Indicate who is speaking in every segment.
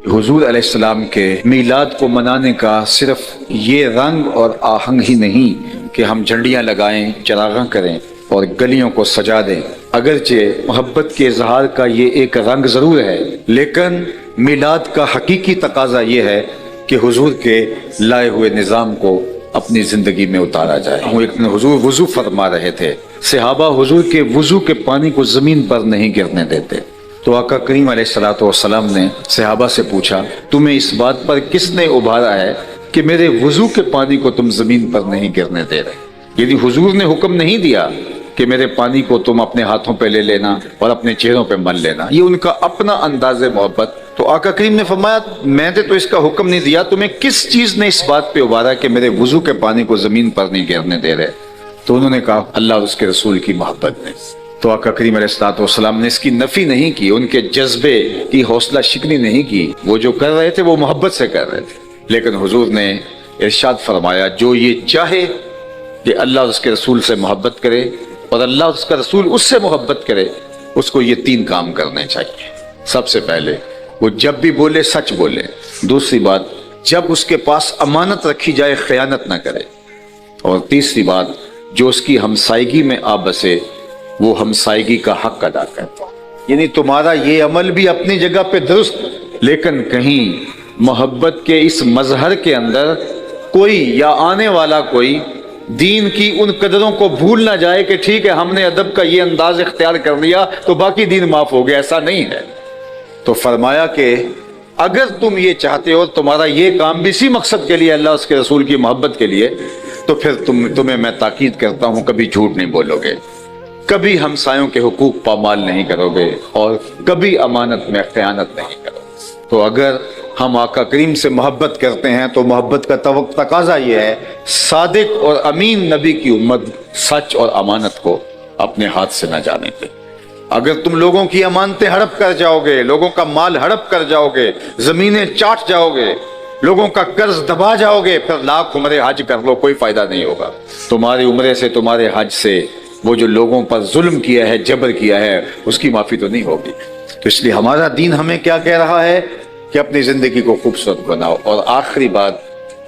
Speaker 1: حضور علیہ السلام کے میلاد کو منانے کا صرف یہ رنگ اور آہنگ ہی نہیں کہ ہم جھنڈیاں لگائیں، چراغاں کریں اور گلیوں کو سجا دیں، اگرچہ محبت کے اظہار کا یہ ایک رنگ ضرور ہے، لیکن میلاد کا حقیقی تقاضا یہ ہے کہ حضور کے لائے ہوئے نظام کو اپنی زندگی میں اتارا جائے۔ ایک دن حضور وضو فرما رہے تھے، صحابہ حضور کے وضو کے پانی کو زمین پر نہیں گرنے دیتے، تو آقا کریم علیہ الصلوۃ والسلام نے صحابہ سے پوچھا، تمہیں اس بات پر کس نے ابھارا ہے کہ میرے وضو کے پانی کو تم زمین پر نہیں گرنے دے رہے؟ یعنی حضور نے حکم نہیں دیا کہ میرے پانی کو تم اپنے ہاتھوں پہ لے لینا اور اپنے چہروں پہ مل لینا، یہ ان کا اپنا انداز محبت۔ تو آقا کریم نے فرمایا، میں نے تو اس کا حکم نہیں دیا، تمہیں کس چیز نے اس بات پہ ابھارا کہ میرے وضو کے پانی کو زمین پر نہیں گرنے دے رہے؟ تو انہوں نے کہا، اللہ اور اس کے رسول کی محبت نے۔ تو آقا کریم علیہ الصلوۃ والسلام نے اس کی نفی نہیں کی، ان کے جذبے کی حوصلہ شکنی نہیں کی، وہ جو کر رہے تھے وہ محبت سے کر رہے تھے، لیکن حضور نے ارشاد فرمایا، جو یہ چاہے کہ اللہ اور اس کے رسول سے محبت کرے اور اللہ اور اس کا رسول اس سے محبت کرے، اس کو یہ 3 کام کرنے چاہیے۔ سب سے پہلے وہ جب بھی بولے سچ بولے، دوسری بات جب اس کے پاس امانت رکھی جائے خیانت نہ کرے، اور تیسری بات جو اس کی ہمسائیگی میں آ بسے وہ ہمسائیگی کا حق ادا کرتا۔ یعنی تمہارا یہ عمل بھی اپنی جگہ پہ درست، لیکن کہیں محبت کے اس مظہر کے اندر کوئی یا آنے والا کوئی دین کی ان قدروں کو بھول نہ جائے کہ ٹھیک ہے ہم نے ادب کا یہ انداز اختیار کر لیا تو باقی دین معاف ہو گیا، ایسا نہیں ہے۔ تو فرمایا کہ اگر تم یہ چاہتے ہو تمہارا یہ کام بھی اسی مقصد کے لیے، اللہ اس کے رسول کی محبت کے لیے، تو پھر تمہیں میں تاکید کرتا ہوں کبھی جھوٹ نہیں بولو گے، کبھی ہمسایوں کے حقوق پامال نہیں کرو گے، اور کبھی امانت میں خیانت نہیں کرو گے۔ تو اگر ہم آقا کریم سے محبت کرتے ہیں تو محبت کا تقاضا یہ ہے، صادق اور امین نبی کی امت سچ اور امانت کو اپنے ہاتھ سے نہ جانے دے۔ اگر تم لوگوں کی امانتیں ہڑپ کر جاؤ گے، لوگوں کا مال ہڑپ کر جاؤ گے، زمینیں چاٹ جاؤ گے، لوگوں کا قرض دبا جاؤ گے، پھر لاکھ عمرے حج کر لو کوئی فائدہ نہیں ہوگا۔ تمہارے عمرے سے، تمہارے حج سے وہ جو لوگوں پر ظلم کیا ہے، جبر کیا ہے، اس کی معافی تو نہیں ہوگی۔ تو اس لیے ہمارا دین ہمیں کیا کہہ رہا ہے کہ اپنی زندگی کو خوبصورت بناؤ، اور آخری بات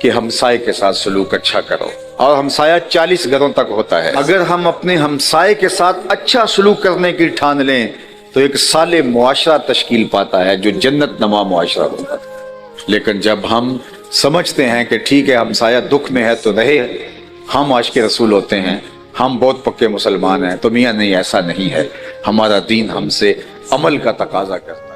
Speaker 1: کہ ہمسائے کے ساتھ سلوک اچھا کرو، اور ہمسایہ 40 گھروں تک ہوتا ہے۔ اگر ہم اپنے ہمسائے کے ساتھ اچھا سلوک کرنے کی ٹھان لیں تو ایک صالح معاشرہ تشکیل پاتا ہے جو جنت نما معاشرہ ہوتا ہے۔ لیکن جب ہم سمجھتے ہیں کہ ٹھیک ہے ہمسایہ دکھ میں ہے تو رہے، ہم عاشق رسول ہوتے ہیں، ہم بہت پکے مسلمان ہیں، تو میاں نہیں، ایسا نہیں ہے۔ ہمارا دین ہم سے عمل کا تقاضا کرتا ہے۔